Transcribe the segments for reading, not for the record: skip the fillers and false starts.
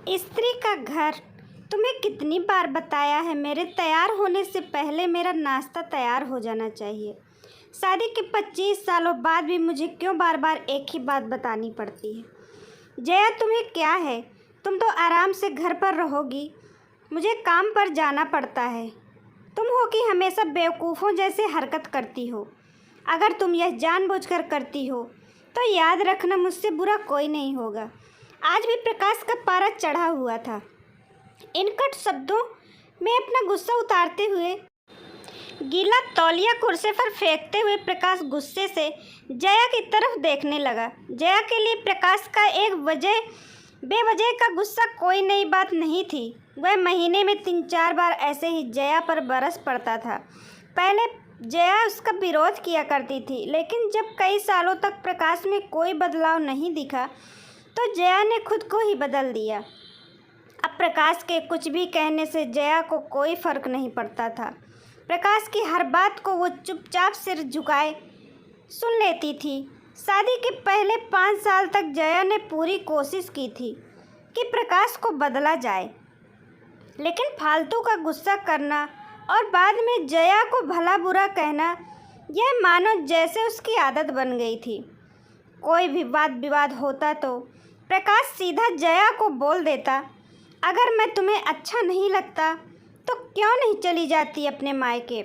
स्त्री का घर। तुम्हें कितनी बार बताया है, मेरे तैयार होने से पहले मेरा नाश्ता तैयार हो जाना चाहिए। शादी के 25 सालों बाद भी मुझे क्यों बार बार एक ही बात बतानी पड़ती है? जया, तुम्हें क्या है? तुम तो आराम से घर पर रहोगी, मुझे काम पर जाना पड़ता है। तुम हो कि हमेशा बेवकूफ़ों जैसे हरकत करती हो। अगर तुम यह जानबूझकर करती हो तो याद रखना, मुझसे बुरा कोई नहीं होगा। आज भी प्रकाश का पारा चढ़ा हुआ था। इन कट शब्दों में अपना गुस्सा उतारते हुए गीला तौलिया कुर्सी पर फेंकते हुए प्रकाश गुस्से से जया की तरफ देखने लगा। जया के लिए प्रकाश का एक बेवजह का गुस्सा कोई नई बात नहीं थी। वह महीने में 3-4 बार ऐसे ही जया पर बरस पड़ता था। पहले जया उसका विरोध किया करती थी, लेकिन जब कई सालों तक प्रकाश में कोई बदलाव नहीं दिखा तो जया ने खुद को ही बदल दिया। अब प्रकाश के कुछ भी कहने से जया को कोई फ़र्क नहीं पड़ता था। प्रकाश की हर बात को वो चुपचाप सिर झुकाए सुन लेती थी। शादी के पहले 5 साल तक जया ने पूरी कोशिश की थी कि प्रकाश को बदला जाए, लेकिन फालतू का गुस्सा करना और बाद में जया को भला बुरा कहना, यह मानो जैसे उसकी आदत बन गई थी। कोई भी वाद विवाद होता तो प्रकाश सीधा जया को बोल देता, अगर मैं तुम्हें अच्छा नहीं लगता तो क्यों नहीं चली जाती अपने मायके?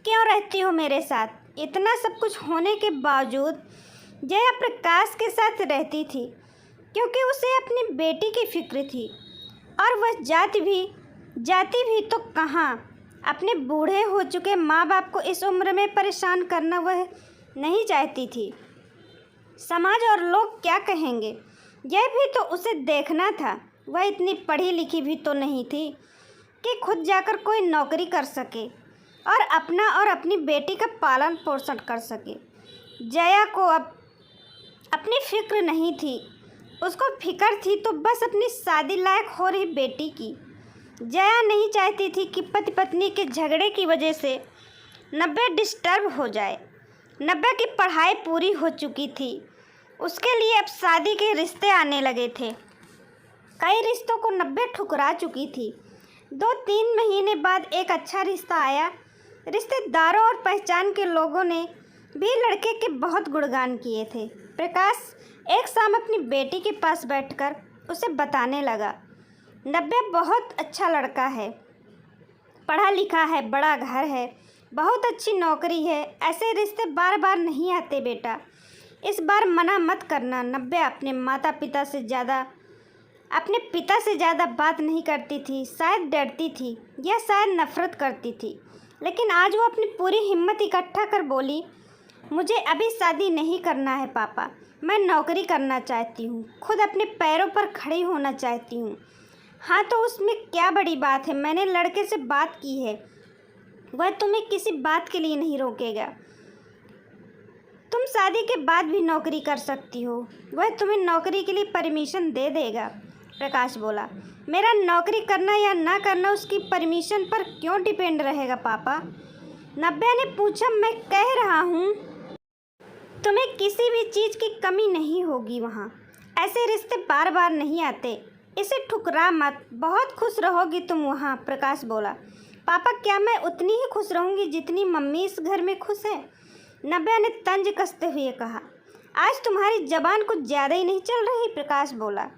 क्यों रहती हो मेरे साथ? इतना सब कुछ होने के बावजूद जया प्रकाश के साथ रहती थी क्योंकि उसे अपनी बेटी की फिक्र थी। और वह जाती भी तो कहाँ? अपने बूढ़े हो चुके माँ बाप को इस उम्र में परेशान करना वह नहीं चाहती थी। समाज और लोग क्या कहेंगे, यह भी तो उसे देखना था। वह इतनी पढ़ी लिखी भी तो नहीं थी कि खुद जाकर कोई नौकरी कर सके और अपना और अपनी बेटी का पालन पोषण कर सके। जया को अब अपनी फिक्र नहीं थी, उसको फिक्र थी तो बस अपनी शादी लायक हो रही बेटी की। जया नहीं चाहती थी कि पति पत्नी के झगड़े की वजह से नब्बे डिस्टर्ब हो जाए। नब्बे की पढ़ाई पूरी हो चुकी थी, उसके लिए अब शादी के रिश्ते आने लगे थे। कई रिश्तों को नब्बे ठुकरा चुकी थी। 2-3 महीने बाद एक अच्छा रिश्ता आया। रिश्तेदारों और पहचान के लोगों ने भी लड़के के बहुत गुणगान किए थे। प्रकाश एक शाम अपनी बेटी के पास बैठकर उसे बताने लगा, नब्बे बहुत अच्छा लड़का है, पढ़ा लिखा है, बड़ा घर है, बहुत अच्छी नौकरी है। ऐसे रिश्ते बार बार नहीं आते बेटा, इस बार मना मत करना। नब्बे अपने पिता से ज़्यादा बात नहीं करती थी, शायद डरती थी या शायद नफ़रत करती थी, लेकिन आज वो अपनी पूरी हिम्मत इकट्ठा कर बोली, मुझे अभी शादी नहीं करना है पापा, मैं नौकरी करना चाहती हूँ, खुद अपने पैरों पर खड़ी होना चाहती हूँ। हाँ तो उसमें क्या बड़ी बात है? मैंने लड़के से बात की है, वह तुम्हें किसी बात के लिए नहीं रोकेगा। तुम शादी के बाद भी नौकरी कर सकती हो, वह तुम्हें नौकरी के लिए परमिशन दे देगा। प्रकाश बोला, मेरा नौकरी करना या ना करना उसकी परमिशन पर क्यों डिपेंड रहेगा पापा? नब्बे ने पूछा, मैं कह रहा हूँ तुम्हें किसी भी चीज़ की कमी नहीं होगी वहाँ। ऐसे रिश्ते बार बार नहीं आते, इसे ठुकरा मत, बहुत खुश रहोगी तुम वहाँ। प्रकाश बोला, पापा क्या मैं उतनी ही खुश रहूँगी जितनी मम्मी इस घर में खुश है? नब्बे ने तंज कसते हुए कहा, आज तुम्हारी जबान कुछ ज़्यादा ही नहीं चल रही? प्रकाश बोला।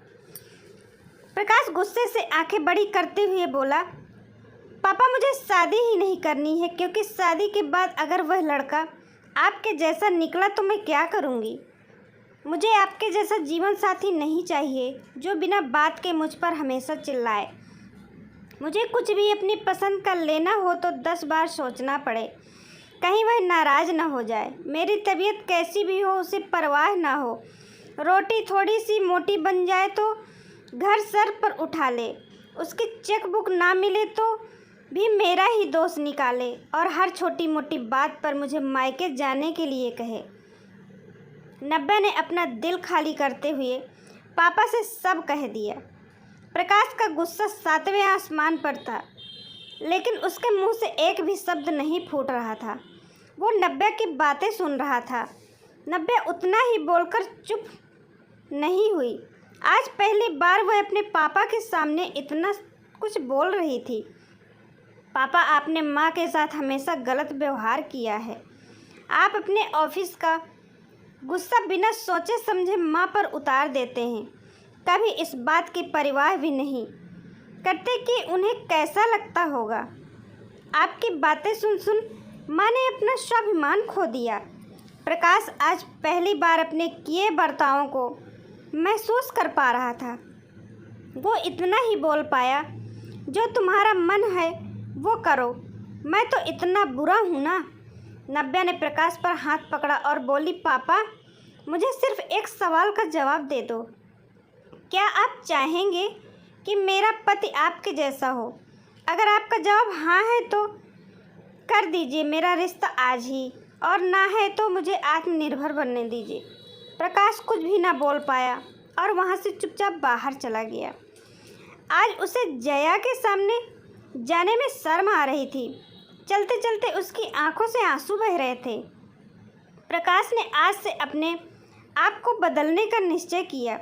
प्रकाश गुस्से से आंखें बड़ी करते हुए बोला, पापा मुझे शादी ही नहीं करनी है, क्योंकि शादी के बाद अगर वह लड़का आपके जैसा निकला तो मैं क्या करूँगी? मुझे आपके जैसा जीवन साथी नहीं चाहिए जो बिना बात के मुझ पर हमेशा चिल्लाए। मुझे कुछ भी अपनी पसंद का लेना हो तो 10 बार सोचना पड़े, कहीं वह नाराज़ ना हो जाए। मेरी तबीयत कैसी भी हो उसे परवाह ना हो, रोटी थोड़ी सी मोटी बन जाए तो घर सर पर उठा ले, उसकी चेक बुक ना मिले तो भी मेरा ही दोष निकाले और हर छोटी मोटी बात पर मुझे मायके जाने के लिए कहे। नब्बे ने अपना दिल खाली करते हुए पापा से सब कह दिया। प्रकाश का गुस्सा 7वें आसमान पर था, लेकिन उसके मुंह से एक भी शब्द नहीं फूट रहा था। वो नब्बे की बातें सुन रहा था। नब्बे उतना ही बोलकर चुप नहीं हुई। आज पहली बार वह अपने पापा के सामने इतना कुछ बोल रही थी। पापा, आपने माँ के साथ हमेशा गलत व्यवहार किया है। आप अपने ऑफिस का गुस्सा बिना सोचे समझे माँ पर उतार देते हैं। कभी इस बात की परवाह भी नहीं करते कि उन्हें कैसा लगता होगा। आपकी बातें सुन सुन माँ ने अपना स्वाभिमान खो दिया। प्रकाश आज पहली बार अपने किए बर्तावों को महसूस कर पा रहा था। वो इतना ही बोल पाया, जो तुम्हारा मन है वो करो, मैं तो इतना बुरा हूँ ना। नव्या ने प्रकाश पर हाथ पकड़ा और बोली, पापा, मुझे सिर्फ एक सवाल का जवाब दे दो। क्या आप चाहेंगे कि मेरा पति आपके जैसा हो? अगर आपका जवाब हाँ है तो कर दीजिए मेरा रिश्ता आज ही, और ना है तो मुझे आत्मनिर्भर बनने दीजिए। प्रकाश कुछ भी ना बोल पाया और वहाँ से चुपचाप बाहर चला गया। आज उसे जया के सामने जाने में शर्म आ रही थी। चलते चलते उसकी आंखों से आंसू बह रहे थे। प्रकाश ने आज से अपने आप को बदलने का निश्चय किया।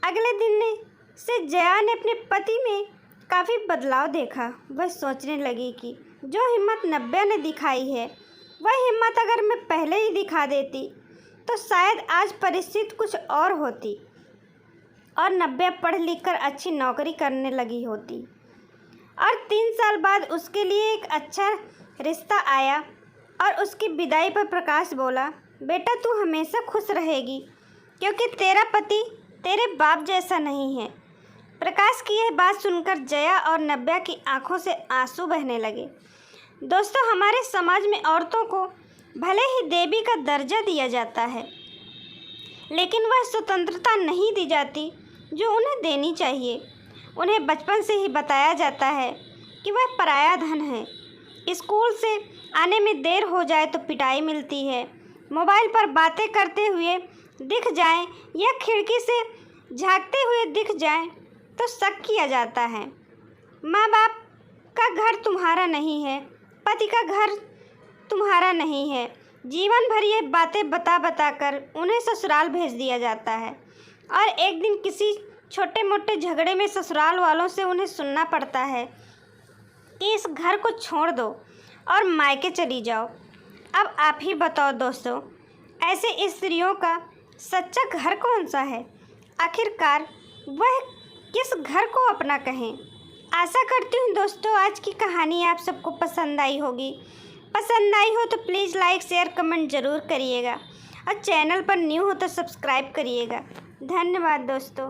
अगले दिन से जया ने अपने पति में काफ़ी बदलाव देखा। वह सोचने लगी कि जो हिम्मत नव्या ने दिखाई है, वह हिम्मत अगर मैं पहले ही दिखा देती तो शायद आज परिस्थिति कुछ और होती और नव्या पढ़ लिख कर अच्छी नौकरी करने लगी होती। और 3 साल बाद उसके लिए एक अच्छा रिश्ता आया और उसकी विदाई पर प्रकाश बोला, बेटा तू हमेशा खुश रहेगी क्योंकि तेरा पति तेरे बाप जैसा नहीं है। प्रकाश की यह बात सुनकर जया और नव्या की आंखों से आंसू बहने लगे। दोस्तों, हमारे समाज में औरतों को भले ही देवी का दर्जा दिया जाता है, लेकिन वह स्वतंत्रता नहीं दी जाती जो उन्हें देनी चाहिए। उन्हें बचपन से ही बताया जाता है कि वह पराया धन है। स्कूल से आने में देर हो जाए तो पिटाई मिलती है। मोबाइल पर बातें करते हुए दिख जाएं या खिड़की से झांकते हुए दिख जाएं तो शक किया जाता है। माँ बाप का घर तुम्हारा नहीं है, पति का घर तुम्हारा नहीं है। जीवन भर ये बातें बता कर उन्हें ससुराल भेज दिया जाता है और एक दिन किसी छोटे मोटे झगड़े में ससुराल वालों से उन्हें सुनना पड़ता है कि इस घर को छोड़ दो और मायके चली जाओ। अब आप ही बताओ दोस्तों, ऐसे स्त्रियों का सच्चा घर कौन सा है? आखिरकार वह किस घर को अपना कहें? आशा करती हूँ दोस्तों आज की कहानी आप सबको पसंद आई होगी। पसंद आई हो तो प्लीज़ लाइक शेयर कमेंट ज़रूर करिएगा और चैनल पर न्यू हो तो सब्सक्राइब करिएगा। धन्यवाद दोस्तों।